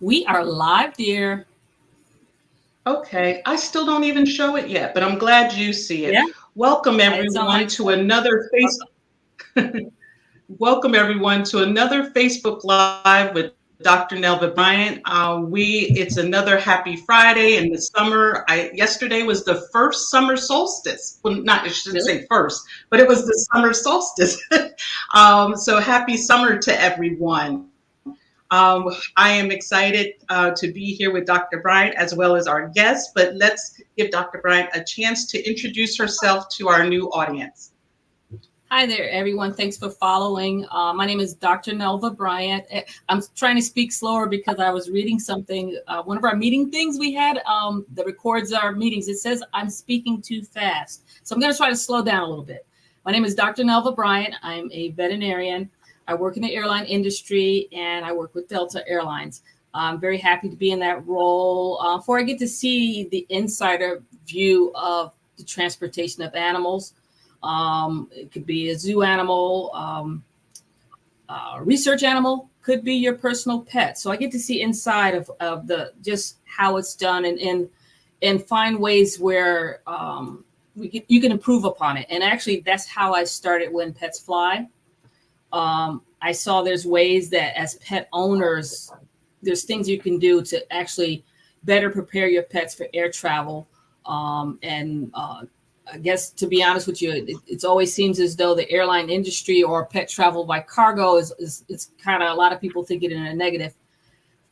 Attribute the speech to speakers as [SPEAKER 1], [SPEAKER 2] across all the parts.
[SPEAKER 1] We are live, dear.
[SPEAKER 2] Okay, I still don't even show it yet, but I'm glad you see it.
[SPEAKER 1] Yeah,
[SPEAKER 2] Welcome
[SPEAKER 1] it's on
[SPEAKER 2] everyone
[SPEAKER 1] my
[SPEAKER 2] to another
[SPEAKER 1] welcome.
[SPEAKER 2] welcome everyone to another Facebook Live with Dr. Nelva Bryant. It's another happy Friday in the summer. Yesterday was the first summer solstice. Well, not I shouldn't say
[SPEAKER 1] Really?
[SPEAKER 2] first, but it was the summer solstice. So happy summer to everyone. I am excited to be here with Dr. Bryant as well as our guest, but let's give Dr. Bryant a chance to introduce herself to our new audience.
[SPEAKER 1] Hi there, everyone. Thanks for following. My name is Dr. Nelva Bryant. I'm trying to speak slower because I was reading something. One of our meeting things we had that records our meetings, it says I'm speaking too fast. So I'm going to try to slow down a little bit. My name is Dr. Nelva Bryant. I'm a veterinarian. I work in the airline industry and I work with Delta Airlines. I'm very happy to be in that role. For I get to see the insider view of the transportation of animals. It could be a zoo animal, research animal, could be your personal pet. So I get to see inside of the just how it's done and find ways where you can improve upon it. And actually, that's how I started When Pets Fly. I saw there's ways that as pet owners, there's things you can do to actually better prepare your pets for air travel. And I guess to be honest with you, it always seems as though the airline industry or pet travel by cargo is it's kind of a lot of people think it in a negative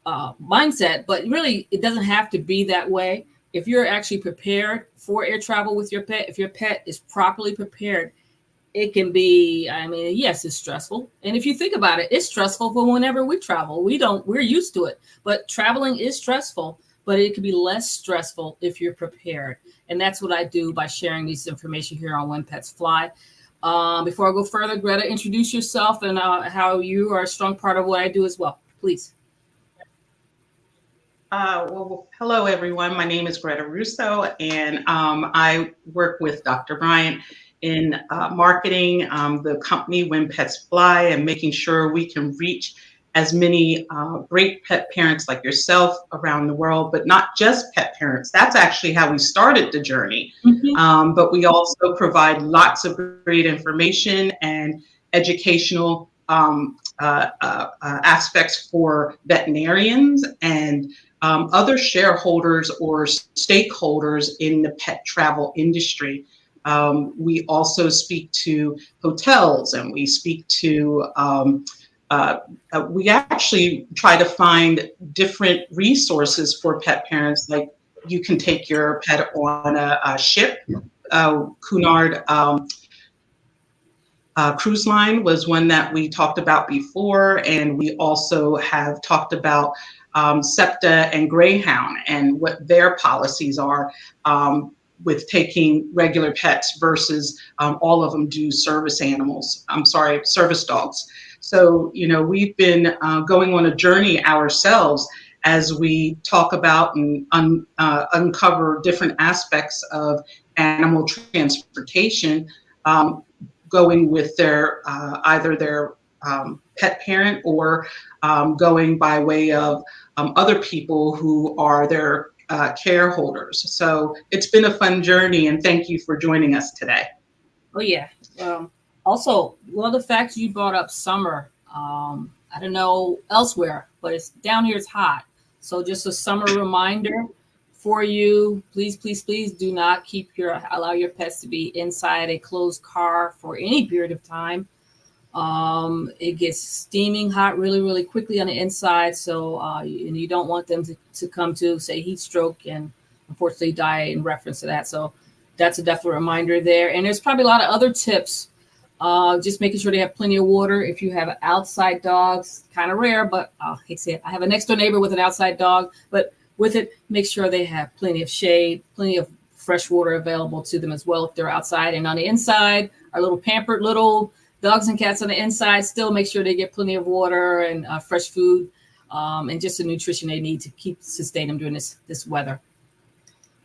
[SPEAKER 1] mindset, but really it doesn't have to be that way. If you're actually prepared for air travel with your pet, if your pet is properly prepared, it can be, I mean, yes, it's stressful. And if you think about it, it's stressful, but whenever we travel, we're used to it. But traveling is stressful, but it can be less stressful if you're prepared. And that's what I do by sharing this information here on When Pets Fly. Before I go further, Greta, introduce yourself and how you are a strong part of what I do as well, please.
[SPEAKER 2] Hello everyone. My name is Greta Russo, and I work with Dr. Bryant in marketing the company When Pets Fly and making sure we can reach as many great pet parents like yourself around the world, but not just pet parents. That's actually how we started the journey.
[SPEAKER 1] Mhm.
[SPEAKER 2] But we also provide lots of great information and educational aspects for veterinarians and other shareholders or stakeholders in the pet travel industry. We also speak to hotels and we speak to we actually try to find different resources for pet parents, like you can take your pet on a ship. Cunard Cruise Line was one that we talked about before, and we also have talked about SEPTA and Greyhound and what their policies are with taking regular pets versus all of them do service animals. I'm sorry, service dogs. So, we've been going on a journey ourselves as we talk about and uncover different aspects of animal transportation, going with their either their pet parent or going by way of other people who are their care holders. So it's been a fun journey, and thank you for joining us today.
[SPEAKER 1] Oh, yeah. Also, one of the facts you brought up, summer. I don't know elsewhere, but it's down here. It's hot. So just a summer reminder for you. Please, please, please do not allow your pets to be inside a closed car for any period of time. It gets steaming hot really, really quickly on the inside. So and you don't want them to come to, say, heat stroke and unfortunately die in reference to that. So that's a definite reminder there. And there's probably a lot of other tips. Just making sure they have plenty of water. If you have outside dogs, kind of rare, but I hate to say it. I have a next door neighbor with an outside dog, but with it, make sure they have plenty of shade, plenty of fresh water available to them as well if they're outside. And on the inside, our little pampered little dogs and cats on the inside, still make sure they get plenty of water and fresh food and just the nutrition they need to sustain them during this weather.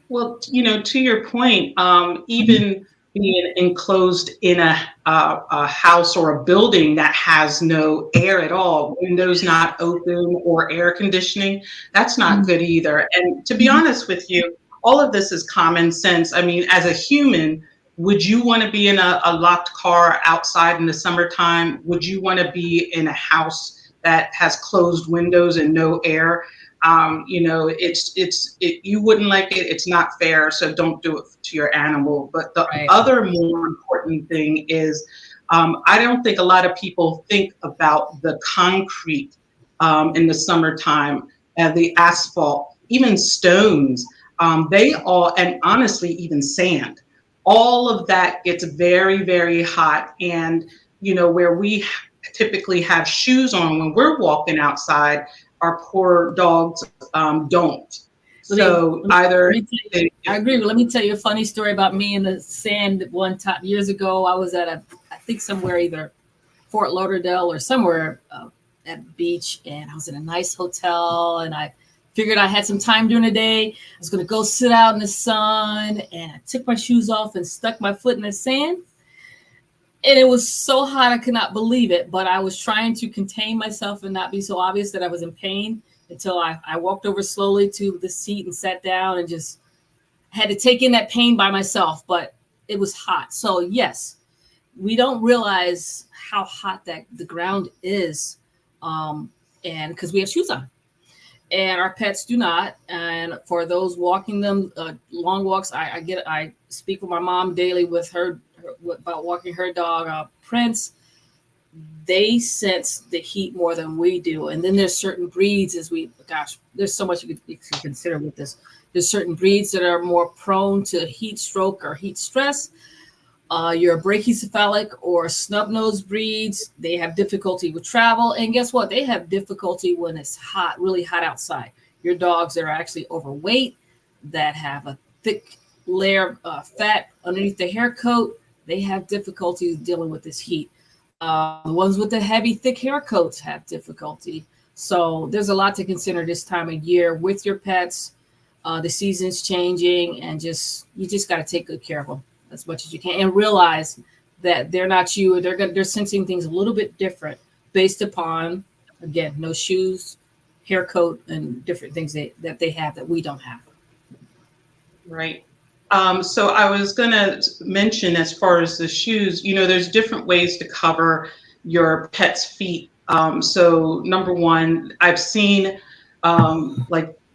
[SPEAKER 2] Well, to your point, even being enclosed in a house or a building that has no air at all, windows not open or air conditioning. That's not good either. And to be honest with you, all of this is common sense. I mean, as a human, would you want to be in a locked car outside in the summertime? Would you want to be in a house that has closed windows and no air? You know, you wouldn't like it. It's not fair. So don't do it to your animal. But the
[SPEAKER 1] Right.
[SPEAKER 2] other more important thing is, I don't think a lot of people think about the concrete in the summertime, the asphalt, even stones. They all, and honestly, even sand. All of that gets very, very hot. And, you know, where we typically have shoes on when we're walking outside, our poor dogs don't. So either
[SPEAKER 1] I agree. But let me tell you a funny story about me in the sand one time years ago. I was at I think somewhere either Fort Lauderdale or somewhere at the beach, and I was in a nice hotel, and I figured I had some time during the day. I was going to go sit out in the sun, and I took my shoes off and stuck my foot in the sand. And it was so hot, I could not believe it. But I was trying to contain myself and not be so obvious that I was in pain until I walked over slowly to the seat and sat down and just had to take in that pain by myself. But it was hot. So yes, we don't realize how hot that the ground is, and because we have shoes on. And our pets do not. And for those walking them long walks, I speak with my mom daily with her about walking her dog, Prince. They sense the heat more than we do. And then there's certain breeds there's so much you can consider with this. There's certain breeds that are more prone to heat stroke or heat stress. Your brachycephalic or snub-nosed breeds, they have difficulty with travel. And guess what? They have difficulty when it's hot, really hot outside. Your dogs that are actually overweight, that have a thick layer of fat underneath the hair coat, they have difficulty dealing with this heat. The ones with the heavy, thick hair coats have difficulty. So there's a lot to consider this time of year with your pets. The season's changing, and you just got to take good care of them as much as you can, and realize that they're not you. They're sensing things a little bit different based upon, again, no shoes, hair coat, and different things that they have that we don't have.
[SPEAKER 2] Right. So I was going to mention, as far as the shoes, you know, there's different ways to cover your pet's feet. So number one, I've seen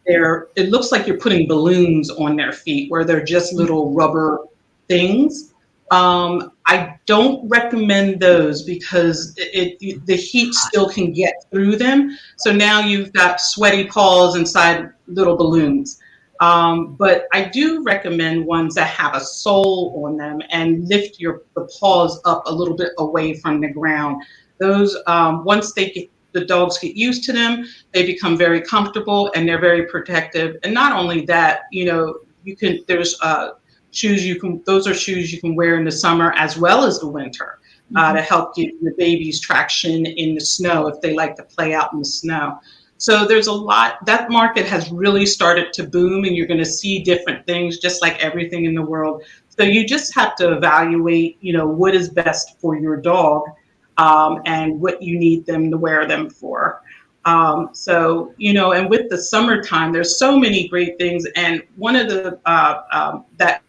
[SPEAKER 2] it looks like you're putting balloons on their feet, where they're just little rubber things. I don't recommend those because the heat still can get through them. So now you've got sweaty paws inside little balloons. But I do recommend ones that have a sole on them and lift the paws up a little bit away from the ground. Those, once the dogs get used to them, they become very comfortable and they're very protective. And not only that, you know, there's those are shoes you can wear in the summer as well as the winter, to help give your babies traction in the snow if they like to play out in the snow. So there's a lot. That market has really started to boom, and you're going to see different things, just like everything in the world. So you just have to evaluate, you know, what is best for your dog, and what you need them to wear them for. So, you know, and with the summertime, there's so many great things. And one of the that,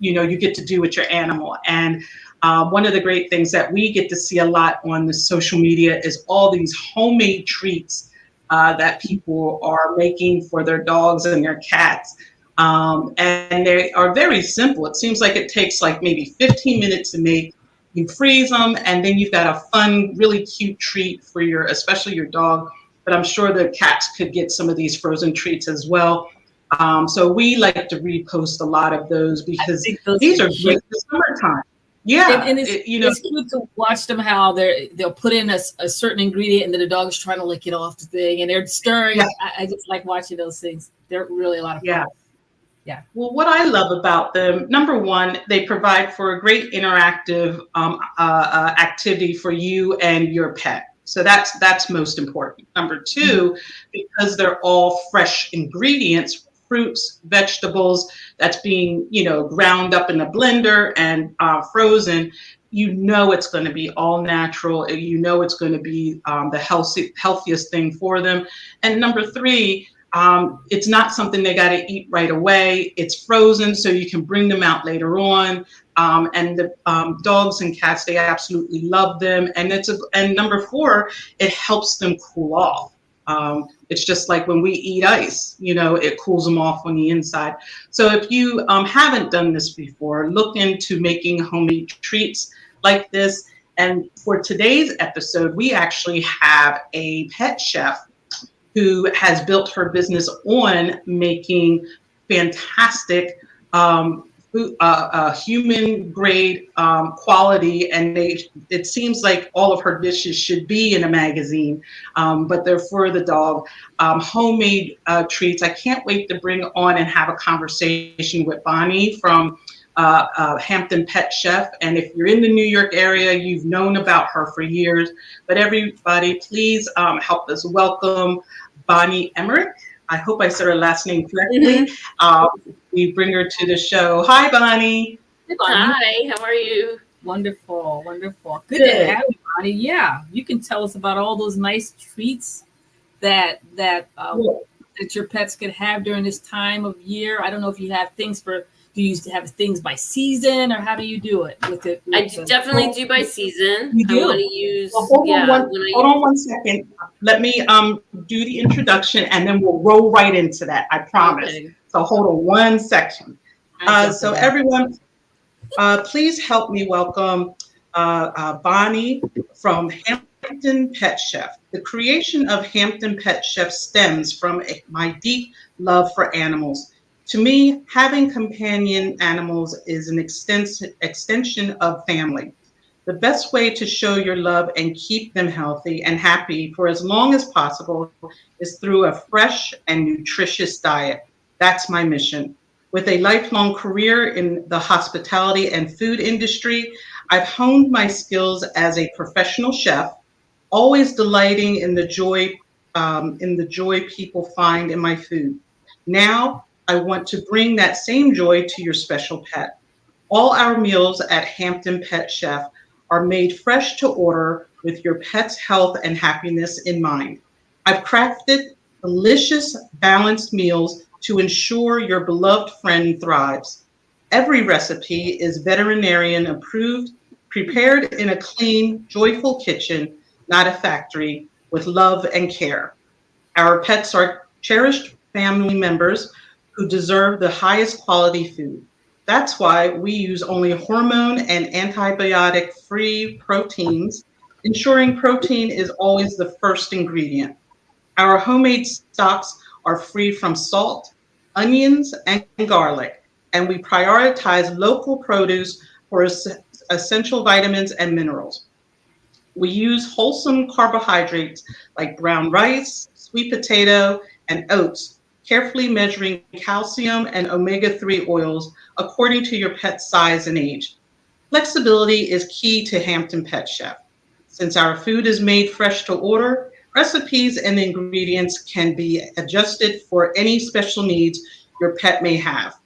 [SPEAKER 2] you know, you get to do with your animal. And one of the great things that we get to see a lot on the social media is all these homemade treats that people are making for their dogs and their cats. And they are very simple. It seems like it takes like maybe 15 minutes to make. You freeze them, and then you've got a fun, really cute treat for especially your dog. But I'm sure the cats could get some of these frozen treats as well. So we like to repost a lot of those because these are great for summertime. Yeah,
[SPEAKER 1] and it's cute to watch them how they'll put in a certain ingredient, and then the dog is trying to lick it off the thing, and they're stirring. Yeah. I just like watching those things. They're really a lot of fun.
[SPEAKER 2] Yeah.
[SPEAKER 1] Yeah.
[SPEAKER 2] Well, what I love about them, number one, they provide for a great interactive activity for you and your pet. So that's most important. Number two, because they're all fresh ingredients fruits, vegetables that's being, ground up in a blender and frozen, it's going to be all natural. It's going to be the healthiest thing for them. And number three, it's not something they got to eat right away. It's frozen, so you can bring them out later on. And the dogs and cats, they absolutely love them. And number four, it helps them cool off. It's just like when we eat ice, it cools them off on the inside. So if you haven't done this before, look into making homemade treats like this. And for today's episode, we actually have a pet chef who has built her business on making fantastic human grade quality, and it seems like all of her dishes should be in a magazine, but they're for the dog. Homemade treats. I can't wait to bring on and have a conversation with Bonnie from Hampton Pet Chef. And if you're in the New York area, you've known about her for years. But everybody, please help us welcome Bonnie Emmerich. I hope I said her last name correctly. We bring her to the show. Hi, Bonnie.
[SPEAKER 3] Hey, Bonnie. Hi, how are you?
[SPEAKER 1] Wonderful, wonderful. Good to have you, Bonnie. Yeah, you can tell us about all those nice treats that your pets could have during this time of year. I don't know if you have things do you have things by season, or how do you do it with it?
[SPEAKER 3] I definitely do by season.
[SPEAKER 1] You do?
[SPEAKER 3] I want to use.
[SPEAKER 2] Hold on one second. Let me do the introduction, and then we'll roll right into that. I promise. Okay. So hold on one second. So everyone, please help me welcome Bonnie from Hampton Pet Chef. The creation of Hampton Pet Chef stems from my deep love for animals. To me, having companion animals is an extension of family. The best way to show your love and keep them healthy and happy for as long as possible is through a fresh and nutritious diet. That's my mission. With a lifelong career in the hospitality and food industry, I've honed my skills as a professional chef, always delighting in the joy people find in my food. Now, I want to bring that same joy to your special pet. All our meals at Hampton Pet Chef are made fresh to order with your pet's health and happiness in mind. I've crafted delicious, balanced meals to ensure your beloved friend thrives. Every recipe is veterinarian approved, prepared in a clean, joyful kitchen, not a factory, with love and care. Our pets are cherished family members who deserve the highest quality food. That's why we use only hormone and antibiotic-free proteins, ensuring protein is always the first ingredient. Our homemade stocks are free from salt, onions, and garlic, and we prioritize local produce for essential vitamins and minerals. We use wholesome carbohydrates like brown rice, sweet potato, and oats, carefully measuring calcium and omega-3 oils according to your pet's size and age. Flexibility is key to Hampton Pet Chef. Since our food is made fresh to order, recipes and ingredients can be adjusted for any special needs your pet may have.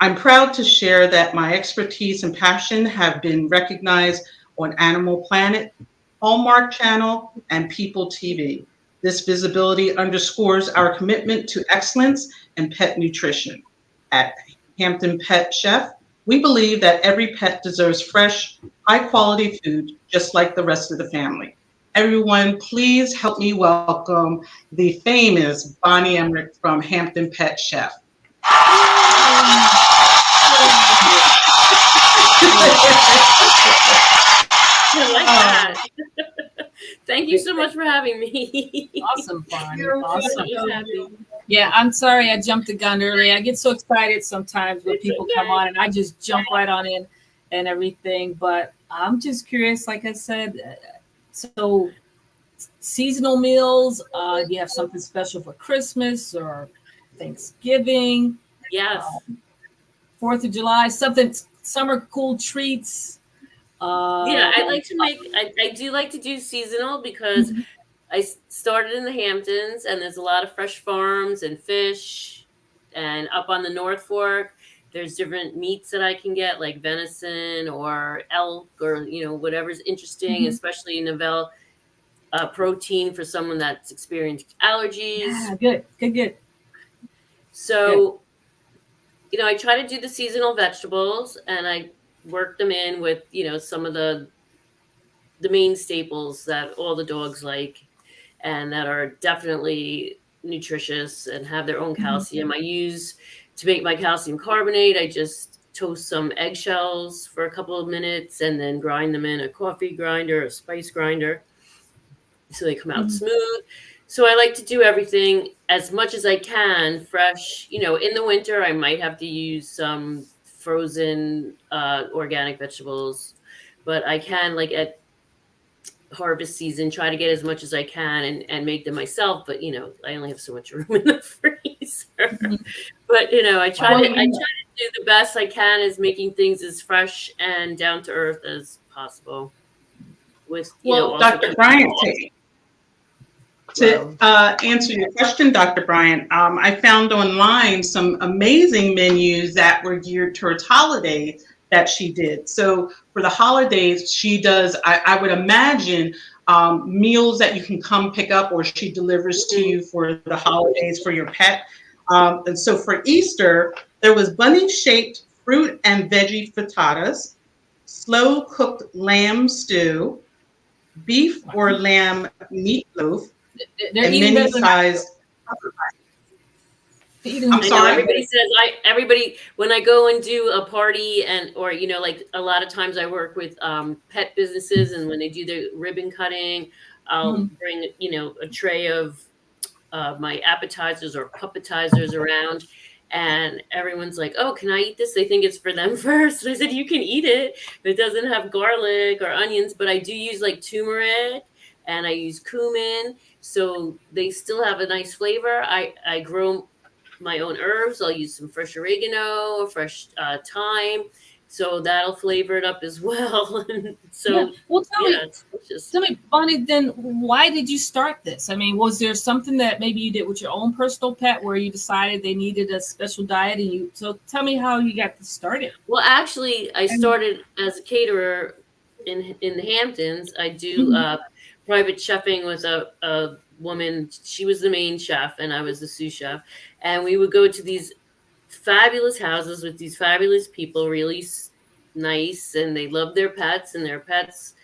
[SPEAKER 2] I'm proud to share that my expertise and passion have been recognized on Animal Planet, Hallmark Channel, and People TV. This visibility underscores our commitment to excellence in pet nutrition. At Hampton Pet Chef, we believe that every pet deserves fresh, high-quality food, just like the rest of the family. Everyone, please help me welcome the famous Bonnie Emmerich from Hampton Pet Chef.
[SPEAKER 3] I like that. Thank you so much for having me.
[SPEAKER 1] Awesome, Bonnie. Awesome. Yeah, I'm sorry I jumped the gun early. I get so excited sometimes when people come on and I just jump right on in and everything. But I'm just curious, like I said, so seasonal meals, do you have something special for Christmas or Thanksgiving?
[SPEAKER 3] Yes.
[SPEAKER 1] 4th of July, something, summer cool treats.
[SPEAKER 3] Yeah, I do like to do seasonal because I started in the Hamptons and there's a lot of fresh farms and fish And up on the North Fork, there's different meats that I can get, like venison or elk or, whatever's interesting, especially Novell protein for someone that's experienced allergies.
[SPEAKER 1] Yeah, good.
[SPEAKER 3] So, I try to do the seasonal vegetables and I work them in with, some of the main staples that all the dogs like and that are definitely nutritious and have their own calcium. I use to make my calcium carbonate. I just toast some eggshells for a couple of minutes and then grind them in a coffee grinder, a spice grinder, so they come out smooth. So I like to do everything as much as I can fresh. In the winter, I might have to use some frozen organic vegetables, but I can, like at harvest season, try to get as much as I can and make them myself. But I only have so much room in the freezer. But I try to do the best I can as making things as fresh and down to earth as possible. With
[SPEAKER 2] Dr. Bryant, to answer your question, Dr. Bryant, I found online some amazing menus that were geared towards holidays that she did. So for the holidays, she does, I would imagine, meals that you can come pick up or she delivers to you for the holidays for your pet. And so for Easter, there was bunny-shaped fruit and veggie frittatas, slow-cooked lamb stew, beef or lamb meatloaf,
[SPEAKER 1] They're
[SPEAKER 2] and mini-sized. I'm sorry.
[SPEAKER 3] Everybody when I go and do a party or like a lot of times I work with pet businesses, and when they do the ribbon cutting, I'll bring a tray of my appetizers or puppetizers around, and everyone's like, "Oh, can I eat this?" They think it's for them first. And I said, "You can eat it. It doesn't have garlic or onions, but I do use like turmeric and I use cumin, so they still have a nice flavor. I grow my own herbs. I'll use some fresh oregano, fresh thyme, so that'll flavor it up as well." So,
[SPEAKER 1] well, tell me, Bonnie, then why did you start this? I mean, was there something that maybe you did with your own personal pet where you decided they needed a special diet, and so tell me how you got this started.
[SPEAKER 3] Well, actually, I started as a caterer in the Hamptons. I do private chefing with a woman. She was the main chef and I was the sous chef, and we would go to these fabulous houses with these fabulous people, really nice, and they loved their pets, and their pets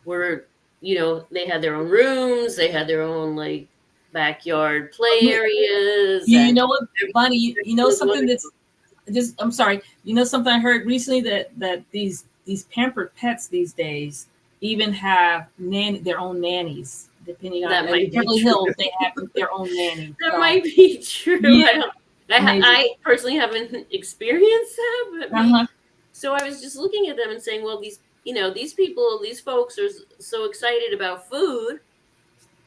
[SPEAKER 3] were, they had their own rooms, they had their own like backyard play areas.
[SPEAKER 1] You know what, Bonnie, you know something that's just, I'm sorry, something I heard recently that these pampered pets these days even have their own nannies, depending on Beverly Hills, they have their own nanny.
[SPEAKER 3] That might be true. Yeah. I personally haven't experienced that, but so I was just looking at them and saying, well, these people, these folks are so excited about food,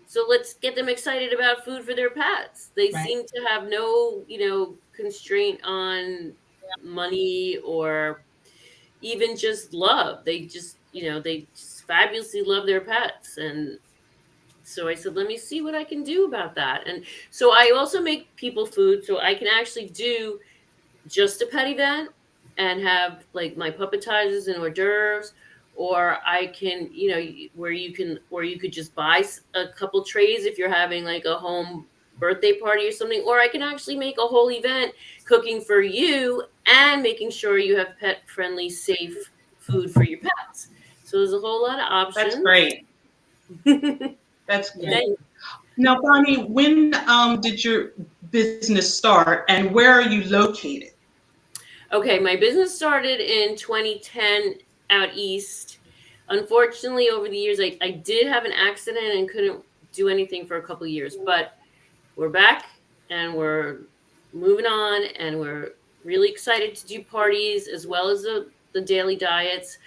[SPEAKER 3] so let's get them excited about food for their pets. They seem to have no, constraint on money or even just love. They just, they just fabulously love their pets. And so I said, let me see what I can do about that. And so I also make people food, so I can actually do just a pet event and have like my puppetizers and hors d'oeuvres, or I can, where you could just buy a couple trays if you're having like a home birthday party or something, or I can actually make a whole event cooking for you and making sure you have pet friendly, safe food for your pets. So there's a whole lot of options.
[SPEAKER 2] That's great. That's great. Now, Bonnie, when did your business start and where are you located?
[SPEAKER 3] Okay, my business started in 2010 out east. Unfortunately, over the years, I did have an accident and couldn't do anything for a couple of years, but we're back and we're moving on, and we're really excited to do parties as well as the daily diets.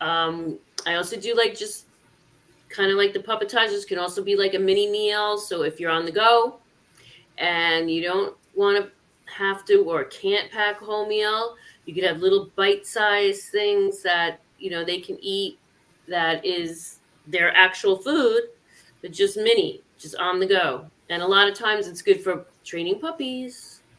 [SPEAKER 3] I also do like just kind of like the puppetizers can also be like a mini meal. So if you're on the go and you don't want to have to or can't pack a whole meal, you could have little bite-sized things that they can eat that is their actual food, but just mini, just on the go. And a lot of times it's good for training puppies.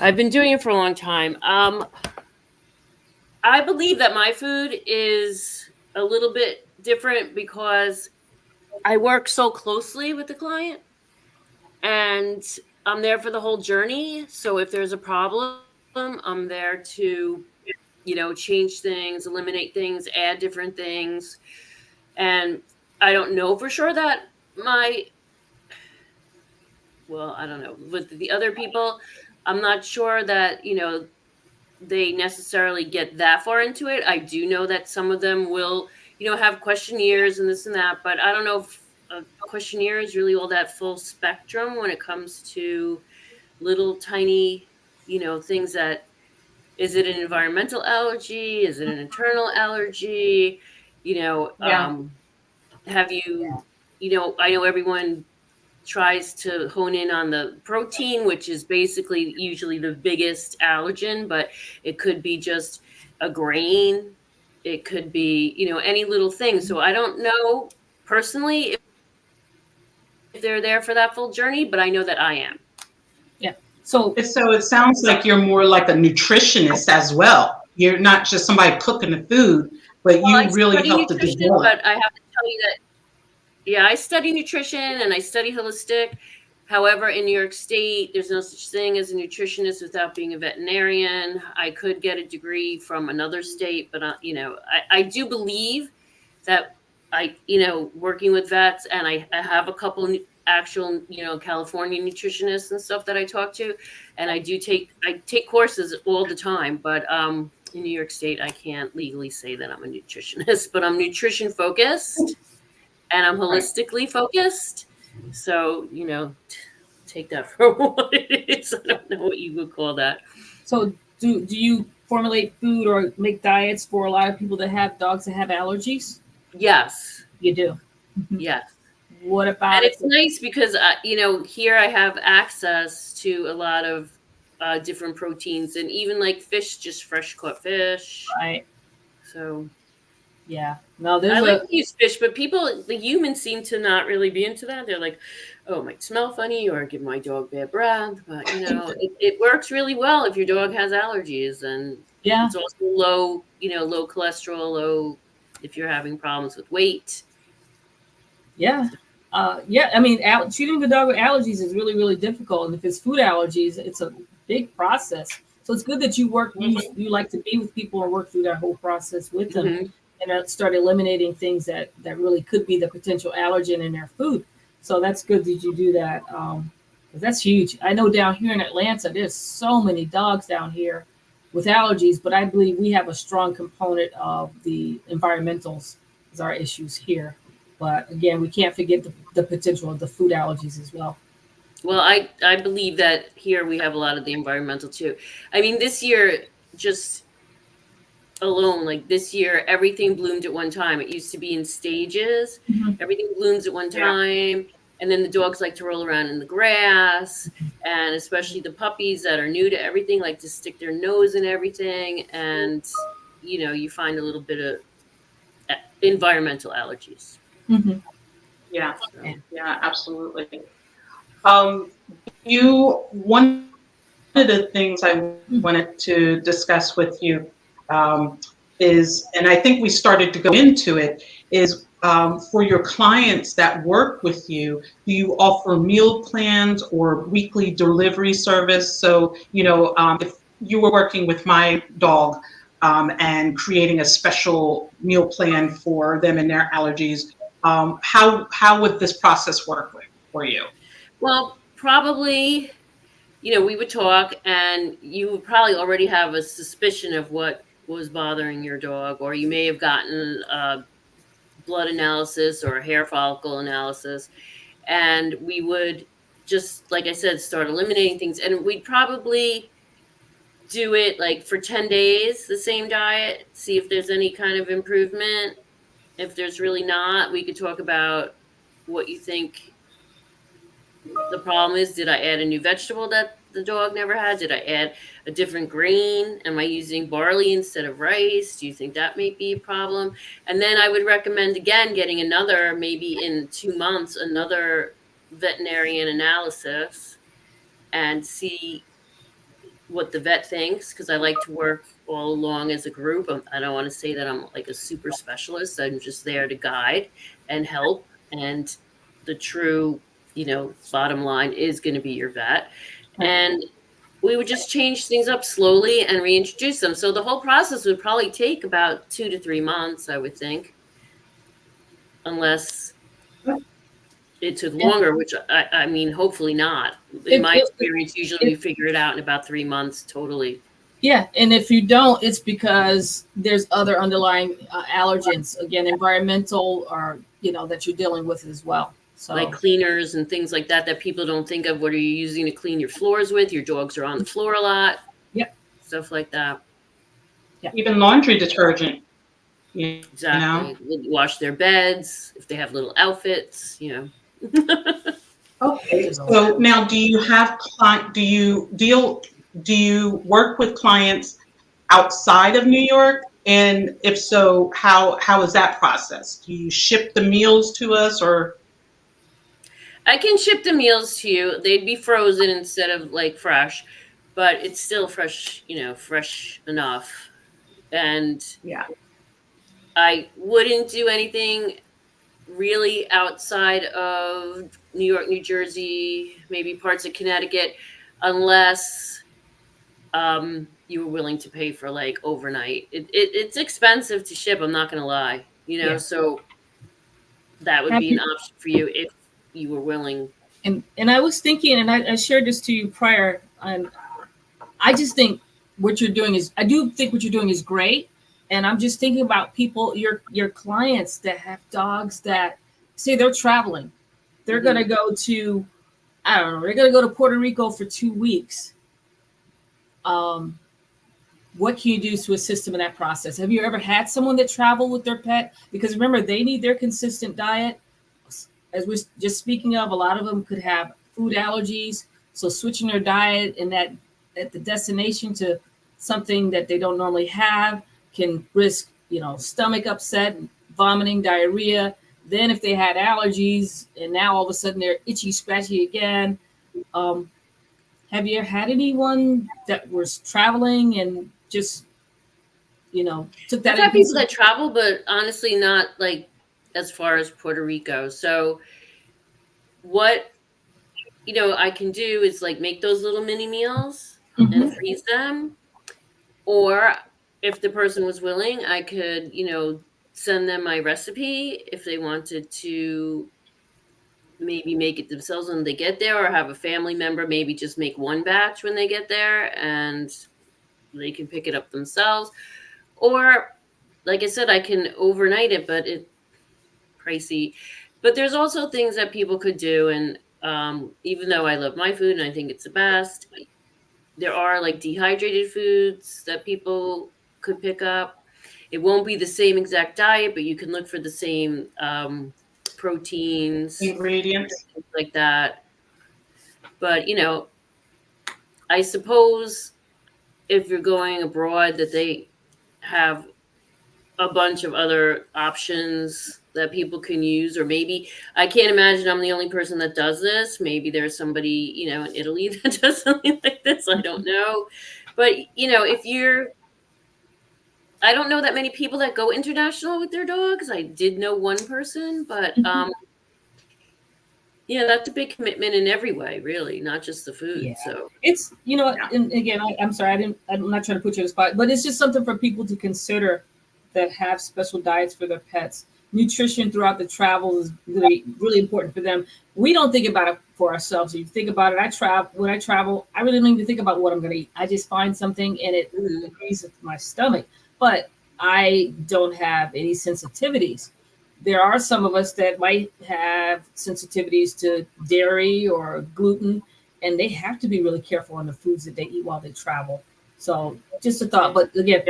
[SPEAKER 3] I've been doing it for a long time. I believe that my food is a little bit different because I work so closely with the client and I'm there for the whole journey. So if there's a problem, I'm there to, change things, eliminate things, add different things. And I don't know for sure that I don't know, with the other people, I'm not sure that, they necessarily get that far into it. I do know that some of them will, have questionnaires and this and that, but I don't know if a questionnaire is really all that full spectrum when it comes to little tiny, things that is it an environmental allergy? Is it an internal allergy? You know,
[SPEAKER 2] Yeah.
[SPEAKER 3] have you, I know everyone tries to hone in on the protein, which is basically usually the biggest allergen, but it could be just a grain. It could be, any little thing. So I don't know personally if they're there for that full journey, but I know that I am.
[SPEAKER 1] Yeah. So
[SPEAKER 2] it sounds like you're more like a nutritionist as well. You're not just somebody cooking the food, but
[SPEAKER 3] Well, I
[SPEAKER 2] you really
[SPEAKER 3] study
[SPEAKER 2] help to
[SPEAKER 3] nutrition,
[SPEAKER 2] develop.
[SPEAKER 3] but I have to tell you that, yeah, I study nutrition and I study holistic. However, in New York State, there's no such thing as a nutritionist without being a veterinarian. I could get a degree from another state, but I do believe that working with vets, and I have a couple actual, California nutritionists and stuff that I talk to, and I take courses all the time, but in New York State, I can't legally say that I'm a nutritionist, but I'm nutrition focused and I'm holistically focused. So, take that for what it is. I don't know what you would call that.
[SPEAKER 1] So do you formulate food or make diets for a lot of people that have dogs that have allergies?
[SPEAKER 3] Yes.
[SPEAKER 1] You do.
[SPEAKER 3] Yes.
[SPEAKER 1] What about
[SPEAKER 3] And it's nice because, here I have access to a lot of different proteins and even like fish, just fresh caught fish.
[SPEAKER 1] Right.
[SPEAKER 3] So
[SPEAKER 1] yeah. No,
[SPEAKER 3] I like to use fish, but the humans seem to not really be into that. They're like, oh, it might smell funny or give my dog bad breath. But, it works really well if your dog has allergies. And
[SPEAKER 1] yeah,
[SPEAKER 3] it's also low, low cholesterol, low if you're having problems with weight.
[SPEAKER 1] Yeah. Yeah. I mean, treating the dog with allergies is really, really difficult. And if it's food allergies, it's a big process. So it's good that you you like to be with people and work through that whole process with them.
[SPEAKER 3] Mm-hmm.
[SPEAKER 1] And start eliminating things that really could be the potential allergen in their food. So that's good that you do that. That's huge. I know down here in Atlanta, there's so many dogs down here with allergies, but I believe we have a strong component of the environmentals as our issues here. But again, we can't forget the potential of the food allergies as well.
[SPEAKER 3] Well, I believe that here we have a lot of the environmental too. I mean, this year, just alone, like this year, everything bloomed at one time. It used to be in stages.
[SPEAKER 1] Mm-hmm.
[SPEAKER 3] Everything blooms at one time. And then the dogs like to roll around in the grass. And especially the puppies that are new to everything like to stick their nose in everything. And, you find a little bit of environmental allergies.
[SPEAKER 1] Mm-hmm.
[SPEAKER 2] Yeah, absolutely. One of the things I wanted to discuss with you is, and I think we started to go into it, is for your clients that work with you, do you offer meal plans or weekly delivery service? So, if you were working with my dog and creating a special meal plan for them and their allergies, how would this process work for you?
[SPEAKER 3] Well, probably, we would talk and you would probably already have a suspicion of what was bothering your dog, or you may have gotten a blood analysis or a hair follicle analysis. And we would just, like I said, start eliminating things. And we'd probably do it like for 10 days, the same diet, see if there's any kind of improvement. If there's really not, we could talk about what you think the problem is. Did I add a new vegetable that the dog never had? Did I add a different grain? Am I using barley instead of rice? Do you think that may be a problem? And then I would recommend, again, getting another, maybe in 2 months, another veterinarian analysis and see what the vet thinks, because I like to work all along as a group. I don't want to say that I'm like a super specialist. I'm just there to guide and help. And the true, bottom line is going to be your vet.
[SPEAKER 1] Right.
[SPEAKER 3] And we would just change things up slowly and reintroduce them. So the whole process would probably take about 2 to 3 months, I would think, unless it took longer, which I mean, hopefully not. In my experience, usually we figure it out in about 3 months totally.
[SPEAKER 1] Yeah, and if you don't, it's because there's other underlying allergens, again, environmental, or that you're dealing with as well. So
[SPEAKER 3] like cleaners and things like that people don't think of. What are you using to clean your floors with? Your dogs are on the floor a lot.
[SPEAKER 1] Yep.
[SPEAKER 3] Stuff like that.
[SPEAKER 2] Yeah. Even laundry detergent.
[SPEAKER 3] Exactly. Wash their beds if they have little outfits.
[SPEAKER 2] Okay. So now, do you work with clients outside of New York? And if so, how is that process? Do you ship the meals to us, or?
[SPEAKER 3] I can ship the meals to you. They'd be frozen instead of like fresh, but it's still fresh, fresh enough. And
[SPEAKER 2] yeah,
[SPEAKER 3] I wouldn't do anything really outside of New York, New Jersey, maybe parts of Connecticut, unless you were willing to pay for like overnight. It's expensive to ship, I'm not going to lie, so that would be an option for you if you were willing.
[SPEAKER 1] And I was thinking, and I shared this to you prior, and I just think what you're doing is great. And I'm just thinking about people, your clients that have dogs that say they're traveling. They're going to go to, I don't know, they're going to go to Puerto Rico for 2 weeks. What can you do to assist them in that process? Have you ever had someone that traveled with their pet? Because remember, they need their consistent diet. As we're just speaking of, a lot of them could have food allergies. So switching their diet at the destination to something that they don't normally have can risk, stomach upset, vomiting, diarrhea. Then if they had allergies and now all of a sudden they're itchy, scratchy again. Have you ever had anyone that was traveling and just, took that?
[SPEAKER 3] I've had people that travel, but honestly not like as far as Puerto Rico. So what, I can do is like make those little mini meals and freeze them. Or if the person was willing, I could, send them my recipe if they wanted to maybe make it themselves when they get there, or have a family member maybe just make one batch when they get there and they can pick it up themselves. Or like I said, I can overnight it, but it's pricey. But there's also things that people could do. And even though I love my food and I think it's the best, there are like dehydrated foods that people could pick up. It won't be the same exact diet, but you can look for the same proteins,
[SPEAKER 2] ingredients,
[SPEAKER 3] things like that. But, I suppose if you're going abroad that they have a bunch of other options that people can use, or maybe I can't imagine I'm the only person that does this. Maybe there's somebody, in Italy that does something like this. I don't know. But, I don't know that many people that go international with their dogs. I did know one person, but that's a big commitment in every way, really, not just the food. Yeah. So
[SPEAKER 1] it's, and again, I'm sorry, I'm not trying to put you on the spot, but it's just something for people to consider that have special diets for their pets. Nutrition throughout the travel is really, really important for them. We don't think about it for ourselves. If you think about it, when I travel, I really don't even think about what I'm going to eat. I just find something and it agrees with my stomach. But I don't have any sensitivities. There are some of us that might have sensitivities to dairy or gluten, and they have to be really careful on the foods that they eat while they travel. So just a thought. But again,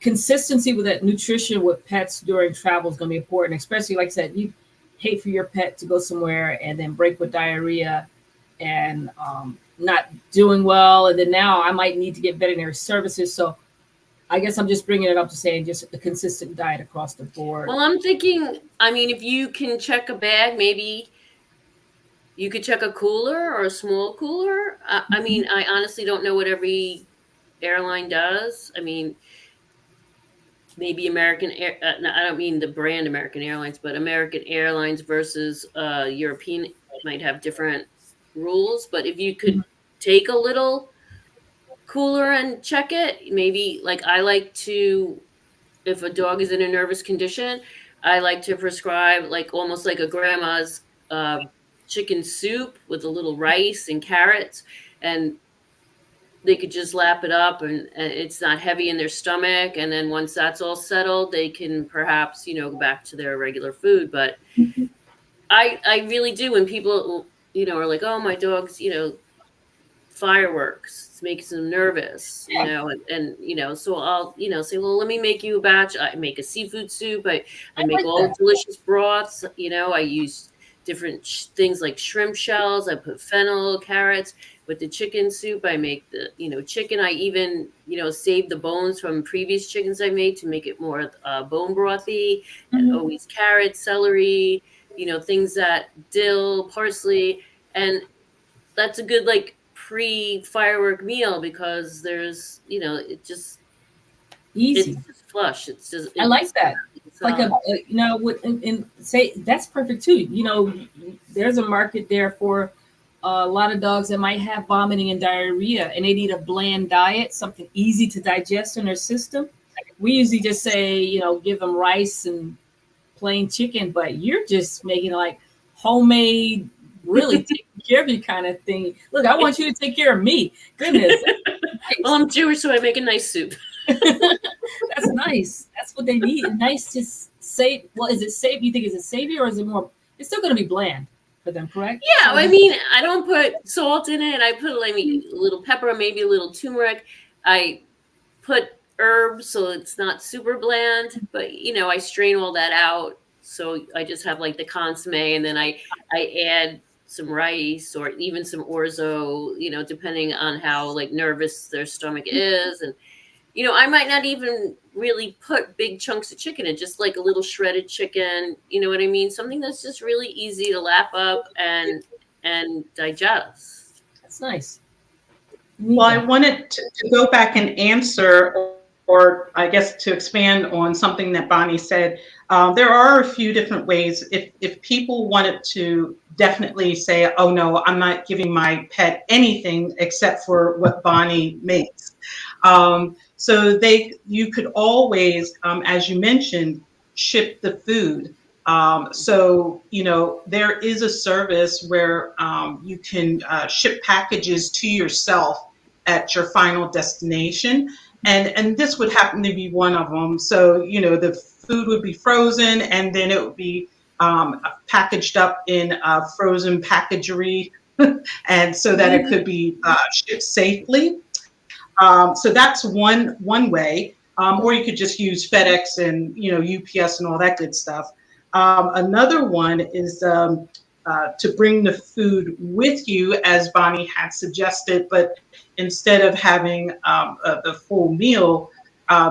[SPEAKER 1] consistency with that nutrition with pets during travel is going to be important, especially like I said, you hate for your pet to go somewhere and then break with diarrhea and not doing well. And then now I might need to get veterinary services. So I guess I'm just bringing it up to saying just a consistent diet across the board.
[SPEAKER 3] Well, I'm thinking, if you can check a bag, maybe you could check a cooler or a small cooler. I mean, I honestly don't know what every airline does. I mean, maybe American Air. No, I don't mean the brand American Airlines, but American Airlines versus European might have different rules. But if you could take a little cooler and check it, maybe like I like to, if a dog is in a nervous condition, I like to prescribe like almost like a grandma's chicken soup with a little rice and carrots, and they could just lap it up, and it's not heavy in their stomach. And then once that's all settled, they can perhaps, go back to their regular food. But I really do, when people, are like, oh, my dog's, fireworks, it's making them nervous, and so I'll, say, well, let me make you a batch. I make a seafood soup. I make
[SPEAKER 1] like
[SPEAKER 3] all
[SPEAKER 1] that.
[SPEAKER 3] delicious broths. I use different things like shrimp shells. I put fennel, carrots. With the chicken soup, I make the, chicken. I even, save the bones from previous chickens I made to make it more bone brothy, and always carrots, celery, things that dill, parsley. And that's a good, like, pre-firework meal, because there's, it just,
[SPEAKER 1] Easy.
[SPEAKER 3] it's just flush. It's just,
[SPEAKER 1] I like that. It's like and say that's perfect too. There's a market there for a lot of dogs that might have vomiting and diarrhea, and they need a bland diet, something easy to digest in their system. We usually just say, give them rice and plain chicken, but you're just making like homemade, really taking care of you kind of thing. Look, I want you to take care of me. Goodness.
[SPEAKER 3] Well, I'm Jewish, so I make a nice soup.
[SPEAKER 1] That's nice. That's what they need. Nice to save. Well, is it safe? You think is it savvy, or is it more? It's still going to be bland for them, correct?
[SPEAKER 3] Yeah, I mean, I don't put salt in it. I put like a little pepper, maybe a little turmeric. I put herbs, so it's not super bland. But I strain all that out, so I just have like the consomme, and then I add some rice or even some orzo, depending on how like nervous their stomach is. And I might not even really put big chunks of chicken in, just like a little shredded chicken, you know what I mean? Something that's just really easy to lap up and digest.
[SPEAKER 1] That's nice.
[SPEAKER 2] Well, I wanted to go back and answer, or I guess to expand on something that Bonnie said. There are a few different ways. If people wanted to definitely say, oh no, I'm not giving my pet anything except for what Bonnie makes. So you could always, as you mentioned, ship the food. So, there is a service where you can ship packages to yourself at your final destination. And this would happen to be one of them. So, the food would be frozen, and then it would be packaged up in frozen packagery, and so that it could be shipped safely. So that's one way, or you could just use FedEx and UPS and all that good stuff. Another one is to bring the food with you, as Bonnie had suggested, but instead of having the full meal,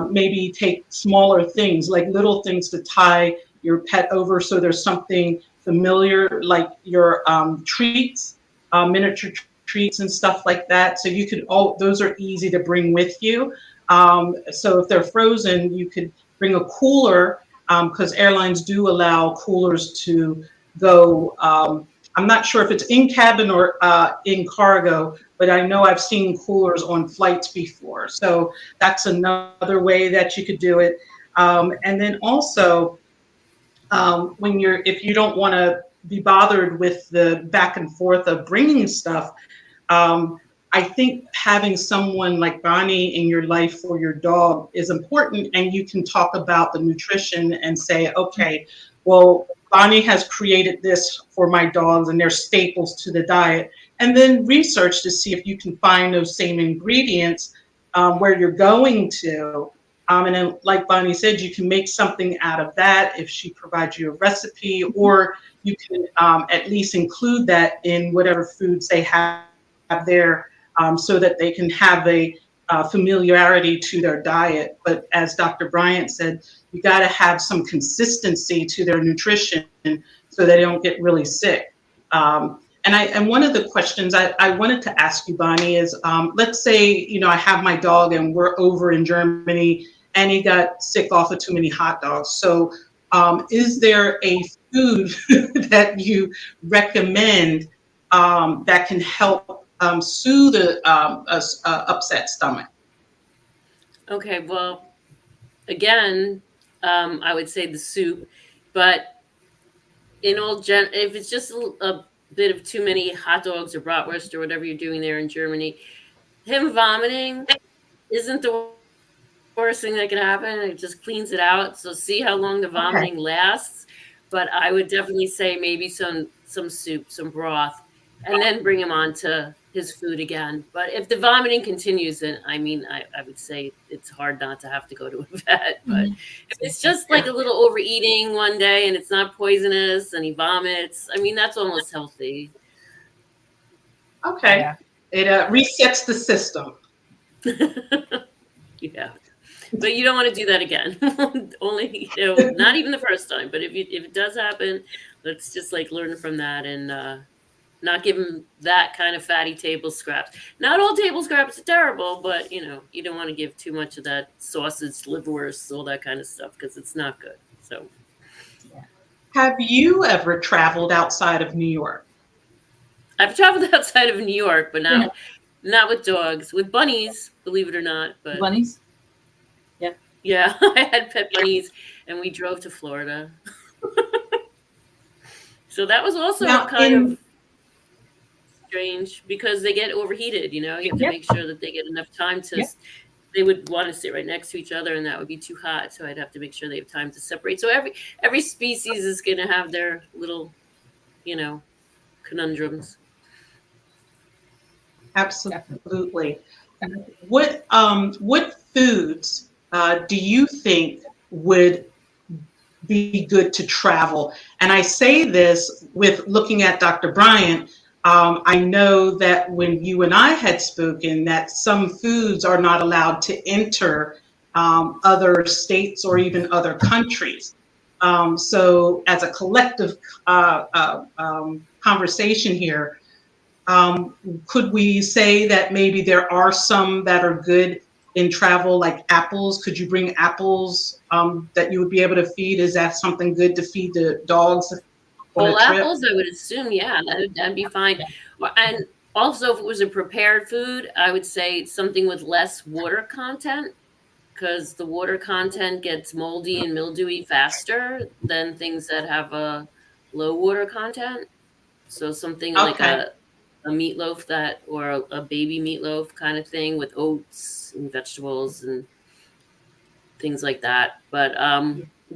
[SPEAKER 2] maybe take smaller things, like little things to tie your pet over, so there's something familiar, like your treats, miniature treats and stuff like that. So you could those are easy to bring with you. So if they're frozen, you could bring a cooler, because airlines do allow coolers to go. I'm not sure if it's in cabin or in cargo, but I know I've seen coolers on flights before. So that's another way that you could do it. And then also, if you don't want to be bothered with the back and forth of bringing stuff, I think having someone like Bonnie in your life for your dog is important, and you can talk about the nutrition and say, okay, well, Bonnie has created this for my dogs and they're staples to the diet, and then research to see if you can find those same ingredients where you're going to. And then, like Bonnie said, you can make something out of that if she provides you a recipe, or you can at least include that in whatever foods they have there, so that they can have a familiarity to their diet. But as Dr. Bryant said, you got to have some consistency to their nutrition so they don't get really sick. And one of the questions I wanted to ask you, Bonnie, is let's say, I have my dog and we're over in Germany and he got sick off of too many hot dogs. So is there a food that you recommend that can help soothe a upset stomach?
[SPEAKER 3] Okay, well, again, I would say the soup, but if it's just a bit of too many hot dogs or bratwurst or whatever you're doing there in Germany, him vomiting isn't the worst thing that could happen. It just cleans it out. So see how long the vomiting lasts. But I would definitely say maybe some soup, some broth, and then bring him on to his food again. But if the vomiting continues, then I would say it's hard not to have to go to a vet. But if it's just like a little overeating one day and it's not poisonous and he vomits, that's almost healthy.
[SPEAKER 2] Okay. Yeah. It resets the system.
[SPEAKER 3] Yeah. But you don't want to do that again. Only, not even the first time. But if it does happen, let's just learn from that and not give them that kind of fatty table scraps. Not all table scraps are terrible, but you don't want to give too much of that sausage, liverwurst, all that kind of stuff because it's not good. So,
[SPEAKER 2] have you ever traveled outside of New York?
[SPEAKER 3] I've traveled outside of New York, but not with dogs. With bunnies, believe it or not. But
[SPEAKER 1] bunnies.
[SPEAKER 3] Yeah, I had pet bunnies, and we drove to Florida. So that was also kind of strange because they get overheated. You have to make sure that they get enough time to. They would want to sit right next to each other, and that would be too hot. So I'd have to make sure they have time to separate. So every species is going to have their little, conundrums.
[SPEAKER 2] Absolutely. What foods do you think would be good to travel? And I say this with looking at Dr. Bryant. I know that when you and I had spoken that some foods are not allowed to enter other states or even other countries. So as a collective conversation here, could we say that maybe there are some that are good in travel, like apples? Could you bring apples that you would be able to feed? Is that something good to feed the dogs?
[SPEAKER 3] Whole apples, I would assume, yeah, that'd be fine. And also, if it was a prepared food, I would say something with less water content, because the water content gets moldy and mildewy faster than things that have a low water content. So something like a meatloaf or a baby meatloaf kind of thing with oats and vegetables and things like that. But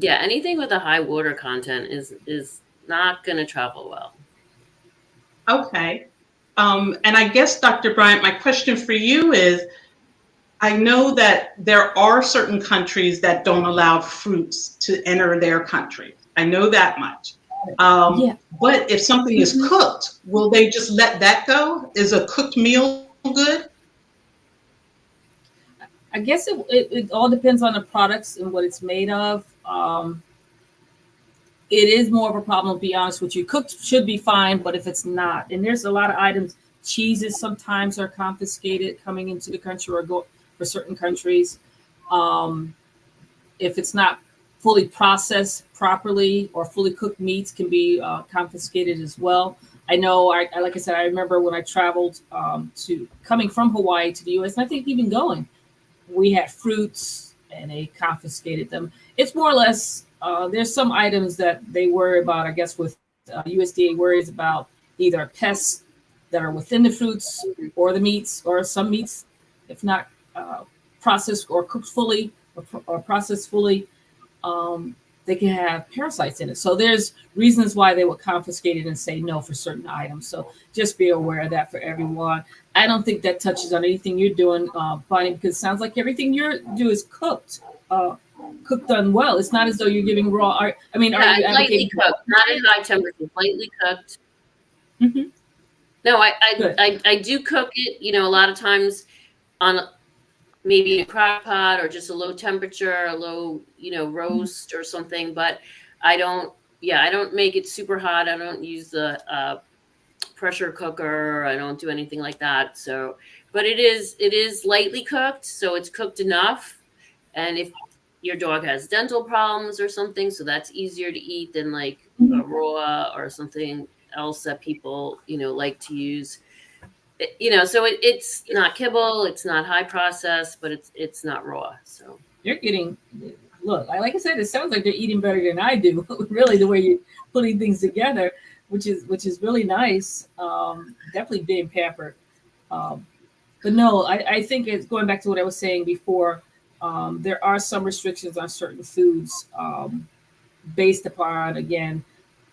[SPEAKER 3] anything with a high water content is not going to travel well.
[SPEAKER 2] Okay. And I guess, Dr. Bryant, my question for you is, I know that there are certain countries that don't allow fruits to enter their country. I know that much. But if something is cooked, will they just let that go? Is a cooked meal good?
[SPEAKER 1] I guess it all depends on the products and what it's made of. It is more of a problem, to be honest with you. Cooked should be fine, but if it's not, and there's a lot of items, cheeses sometimes are confiscated coming into the country or go for certain countries. If it's not fully processed properly or fully cooked meats can be confiscated as well. I know, like I said, I remember when I traveled coming from Hawaii to the U.S., and I think even going, we had fruits and they confiscated them. It's more or less, there's some items that they worry about, I guess, with USDA worries about either pests that are within the fruits or the meats, or some meats, if not processed or cooked fully or processed fully, they can have parasites in it. So there's reasons why they would confiscate it and say no for certain items. So just be aware of that for everyone. I don't think that touches on anything you're doing, Bonnie, because it sounds like everything you do is cooked done well. It's not as though you're giving raw. Are you
[SPEAKER 3] lightly cooked, not at high temperature, lightly cooked. Mm-hmm. No, I do cook it. A lot of times on maybe a crock pot or just a low temperature, a low, roast or something. But I don't make it super hot. I don't use the pressure cooker. I don't do anything like that. So, but it is lightly cooked, so it's cooked enough. And if your dog has dental problems or something, so that's easier to eat than like a raw or something else that people, like to use. So it's not kibble, it's not high process, but it's not raw. So
[SPEAKER 1] you're getting, look, like I said, it sounds like they're eating better than I do. Really, the way you're putting things together, which is really nice. Definitely being pampered. But no, I think it's going back to what I was saying before. There are some restrictions on certain foods based upon, again,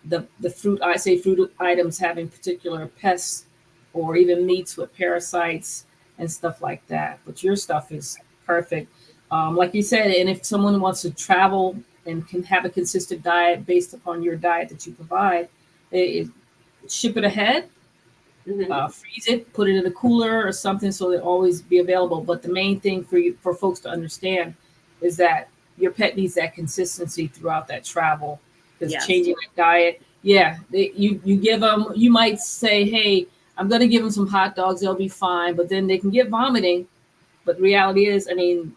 [SPEAKER 1] the fruit. I say fruit items having particular pests or even meats with parasites and stuff like that. But your stuff is perfect. Like you said, and if someone wants to travel and can have a consistent diet based upon your diet that you provide, ship it ahead, freeze it, put it in a cooler or something so it always be available. But the main thing for folks to understand is that your pet needs that consistency throughout that travel. Because changing that diet, you give them. You might say, "Hey, I'm going to give them some hot dogs; they'll be fine." But then they can get vomiting. But reality is, I mean,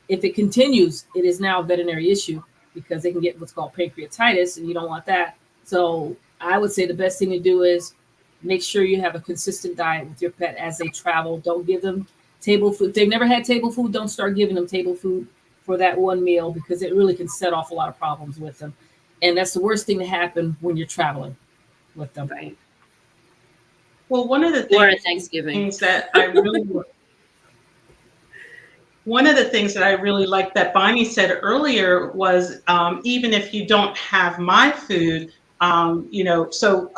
[SPEAKER 1] if it continues, it is now a veterinary issue because they can get what's called pancreatitis, and you don't want that. So I would say the best thing to do is make sure you have a consistent diet with your pet as they travel. Don't give them table food. If they've never had table food, don't start giving them table food for that one meal because it really can set off a lot of problems with them. And that's the worst thing to happen when you're traveling with them.
[SPEAKER 3] Right.
[SPEAKER 2] Well, one of the things that I really one of the things that I really liked that Bonnie said earlier was even if you don't have my food, so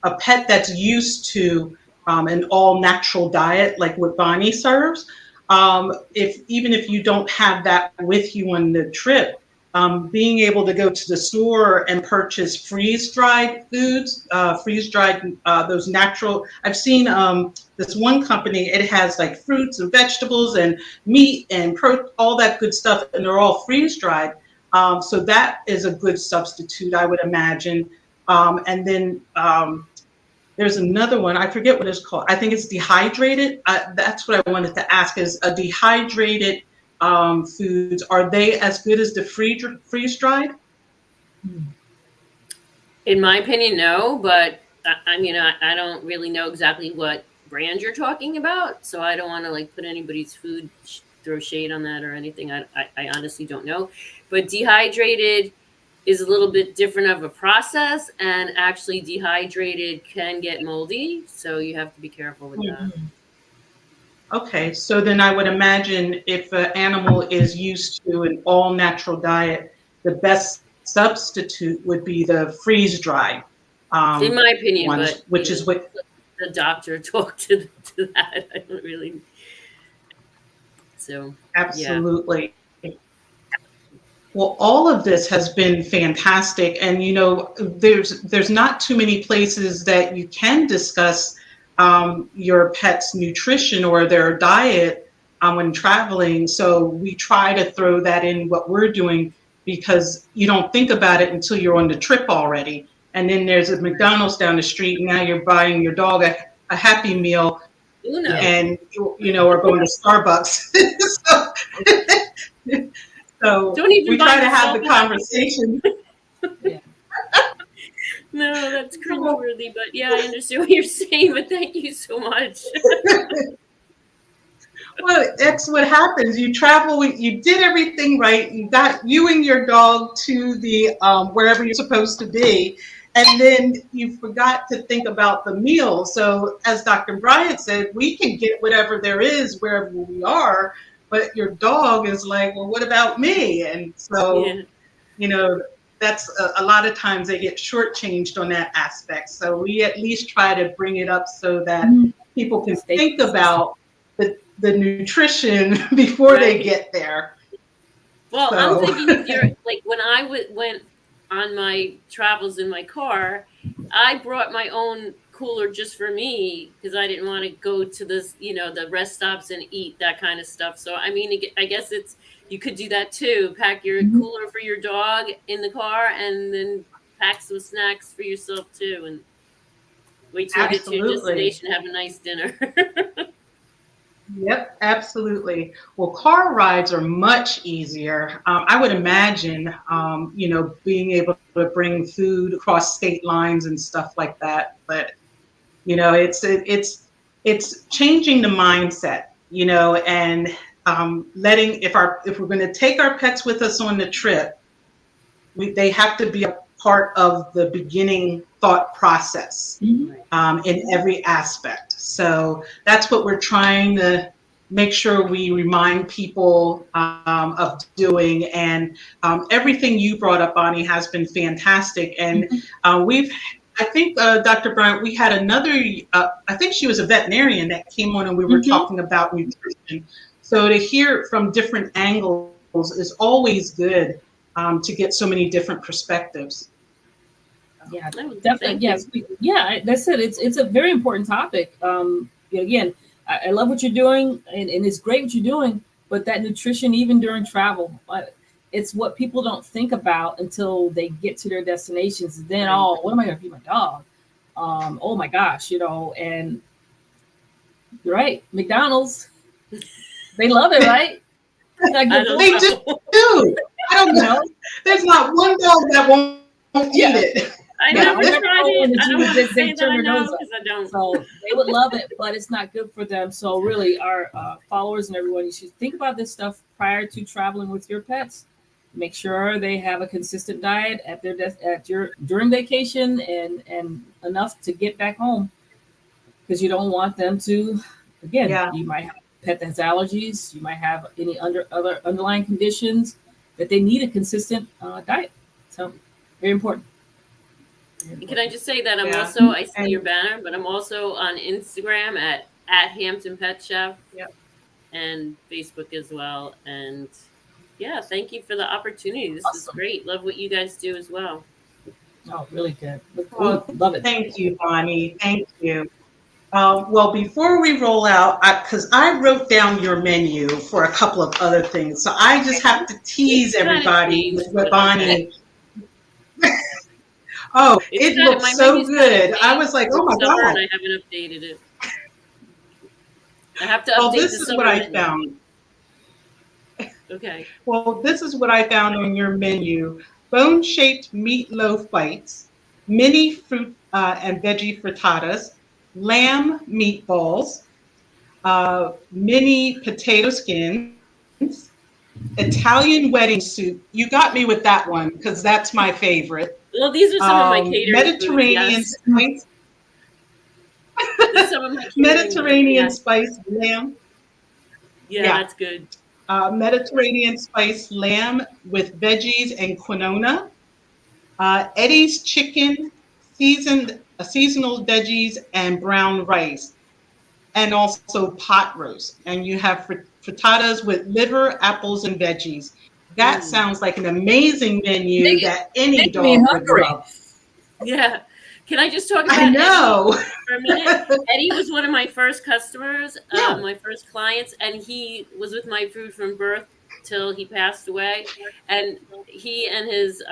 [SPEAKER 2] a pet that's used to an all natural diet like what Bonnie serves, even if you don't have that with you on the trip, being able to go to the store and purchase freeze-dried foods, those natural. I've seen this one company, it has like fruits and vegetables and meat and all that good stuff, and they're all freeze-dried. So that is a good substitute, I would imagine. And then there's another one, I forget what it's called. I think it's dehydrated. That's what I wanted to ask is a dehydrated foods, are they as good as the freeze-dried?
[SPEAKER 3] In my opinion, no, but I don't really know exactly what brand you're talking about, so I don't want to like put anybody's food, throw shade on that or anything. I honestly don't know, but dehydrated is a little bit different of a process, and actually dehydrated can get moldy, so you have to be careful with that.
[SPEAKER 2] Okay, so then I would imagine if an animal is used to an all-natural diet, the best substitute would be the freeze-dried.
[SPEAKER 3] In my opinion,
[SPEAKER 2] ones,
[SPEAKER 3] but
[SPEAKER 2] which is what
[SPEAKER 3] the doctor talked to that. I don't really. So
[SPEAKER 2] absolutely. Yeah. Well, all of this has been fantastic, and there's not too many places that you can discuss your pet's nutrition or their diet when traveling. So we try to throw that in what we're doing because you don't think about it until you're on the trip already. And then there's a McDonald's down the street. And now you're buying your dog a Happy Meal, and or going to Starbucks. So we try to have the conversation.
[SPEAKER 1] Yeah.
[SPEAKER 3] No, that's cringeworthy, but yeah, I understand what you're saying, but thank you so much.
[SPEAKER 2] Well, that's what happens. You travel, you did everything right. You got you and your dog to the wherever you're supposed to be, and then you forgot to think about the meal. So as Dr. Bryant said, we can get whatever there is wherever we are, but your dog is like, well, what about me? And so, that's a lot of times they get shortchanged on that aspect. So we at least try to bring it up so that people can think about the nutrition before they get there.
[SPEAKER 3] Well, so. I'm thinking if you're like when I went on my travels in my car, I brought my own cooler just for me because I didn't want to go to this, the rest stops and eat that kind of stuff. So I mean, I guess you could do that too. Pack your cooler for your dog in the car, and then pack some snacks for yourself too. And Wait till you get to your
[SPEAKER 2] Absolutely.
[SPEAKER 3] destination, have a nice dinner.
[SPEAKER 2] Yep, absolutely. Well, car rides are much easier. I would imagine, being able to bring food across state lines and stuff like that. But it's changing the mindset, and letting if we're going to take our pets with us on the trip, they have to be a part of the beginning thought process in every aspect. So that's what we're trying to make sure we remind people of doing. And everything you brought up, Bonnie, has been fantastic. And I think, Dr. Bryant, we had another, I think she was a veterinarian that came on and we were talking about nutrition. So to hear it from different angles is always good. To get so many different perspectives.
[SPEAKER 1] Yeah, definitely. Yes, yeah. That's it. It's a very important topic. Again, I love what you're doing, and it's great what you're doing. But that nutrition, even during travel, it's what people don't think about until they get to their destinations. And then, what am I going to feed my dog? Oh my gosh, And you're right, McDonald's, they love it, right?
[SPEAKER 2] They do. I don't know. There's not one dog that won't eat it.
[SPEAKER 3] I never tried it. I don't want to say that I know because I don't.
[SPEAKER 1] So they would love it, but it's not good for them. So really, our followers and everyone, you should think about this stuff prior to traveling with your pets. Make sure they have a consistent diet during vacation and enough to get back home, because you don't want them to. Again, you might have a pet that has allergies. You might have any other underlying conditions that they need a consistent diet. So very important.
[SPEAKER 3] Can I just say that I'm also, I see your banner, but I'm also on Instagram at Hampton Pet Chef and Facebook as well. And thank you for the opportunity. This is great. Love what you guys do as well.
[SPEAKER 1] Oh, really good. Love it.
[SPEAKER 2] Thank you, Bonnie. Thank you. Well, before we roll out, because I wrote down your menu for a couple of other things, so I just have to tease everybody with what Bonnie. Oh, it looks so good. I was like, oh my God.
[SPEAKER 3] And I haven't updated it. I have to update
[SPEAKER 2] this is what I found.
[SPEAKER 3] Okay.
[SPEAKER 2] Well, this is what I found on your menu. Bone-shaped meatloaf bites, mini fruit and veggie frittatas, lamb meatballs, mini potato skins, Italian wedding soup. You got me with that one because that's my favorite.
[SPEAKER 3] Well, these are some of my catering
[SPEAKER 2] Mediterranean
[SPEAKER 3] food,
[SPEAKER 2] spice. Mediterranean spice lamb.
[SPEAKER 3] Yeah, that's good.
[SPEAKER 2] Mediterranean spice lamb with veggies and quinoa. Eddie's chicken, seasonal veggies and brown rice, and also pot roast. And you have frittatas with liver, apples, and veggies. That sounds like an amazing menu that any dog would love.
[SPEAKER 3] Yeah. Can I just talk about Eddie for a minute? Eddie was one of my first customers, my first clients, and he was with my food from birth till he passed away. And he and his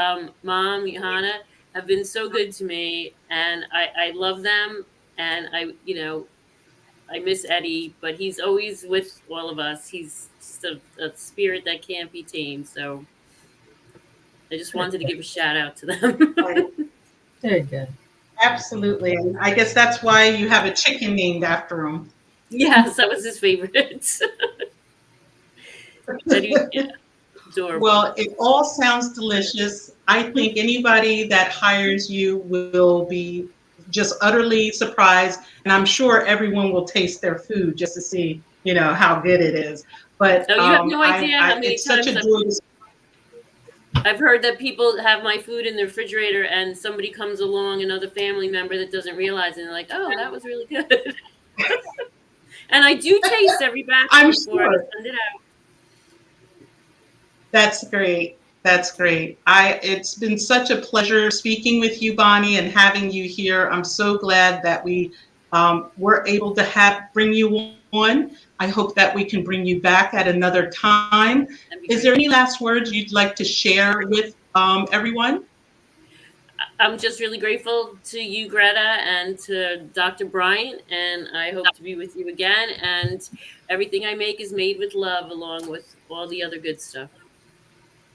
[SPEAKER 3] mom, Johanna, have been so good to me, and I love them. And I miss Eddie, but he's always with all of us. He's just a spirit that can't be tamed. So I just wanted to give a shout out to them.
[SPEAKER 1] Very good.
[SPEAKER 2] Absolutely. And I guess that's why you have a chicken named after him.
[SPEAKER 3] Yes, that was his favorite. Adorable.
[SPEAKER 2] Well, it all sounds delicious. I think anybody that hires you will be just utterly surprised, and I'm sure everyone will taste their food just to see, how good it is. But
[SPEAKER 3] you have no idea how many
[SPEAKER 2] it's
[SPEAKER 3] times
[SPEAKER 2] such a joy.
[SPEAKER 3] I've heard that people have my food in the refrigerator, and somebody comes along, another family member that doesn't realize it, and they're like, "Oh, that was really good." And I do taste every batch before I send it out.
[SPEAKER 2] That's great. That's great. It's been such a pleasure speaking with you, Bonnie, and having you here. I'm so glad that we were able to bring you on. I hope that we can bring you back at another time. Is there any last words you'd like to share with everyone?
[SPEAKER 3] I'm just really grateful to you, Greta, and to Dr. Bryant, and I hope to be with you again. And everything I make is made with love, along with all the other good stuff.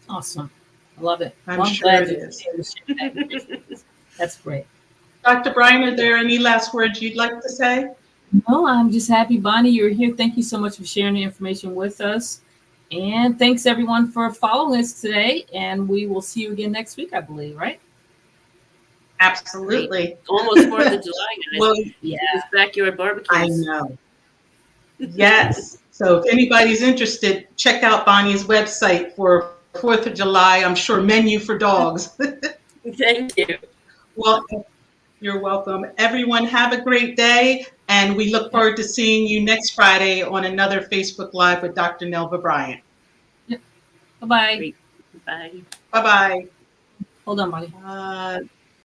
[SPEAKER 1] Awesome. I love it.
[SPEAKER 2] I'm
[SPEAKER 1] Well,
[SPEAKER 2] sure
[SPEAKER 1] glad
[SPEAKER 2] it
[SPEAKER 1] you
[SPEAKER 2] is.
[SPEAKER 1] shared that. That's great.
[SPEAKER 2] Dr. Bryant, are there any last words you'd like to say?
[SPEAKER 1] No, I'm just happy, Bonnie, you're here. Thank you so much for sharing the information with us. And thanks everyone for following us today. And we will see you again next week, I believe, right?
[SPEAKER 2] Absolutely.
[SPEAKER 3] Almost 4th of July, guys.
[SPEAKER 2] Well,
[SPEAKER 3] yeah. It's backyard barbecues.
[SPEAKER 2] I know. Yes. So if anybody's interested, check out Bonnie's website for 4th of July. I'm sure menu for dogs.
[SPEAKER 3] Thank you.
[SPEAKER 2] Well, you're welcome. Everyone have a great day. And we look forward to seeing you next Friday on another Facebook Live with Dr. Nelva Bryant.
[SPEAKER 1] Yep. Bye-bye.
[SPEAKER 3] Bye.
[SPEAKER 2] Bye-bye.
[SPEAKER 1] Hold on, Bonnie.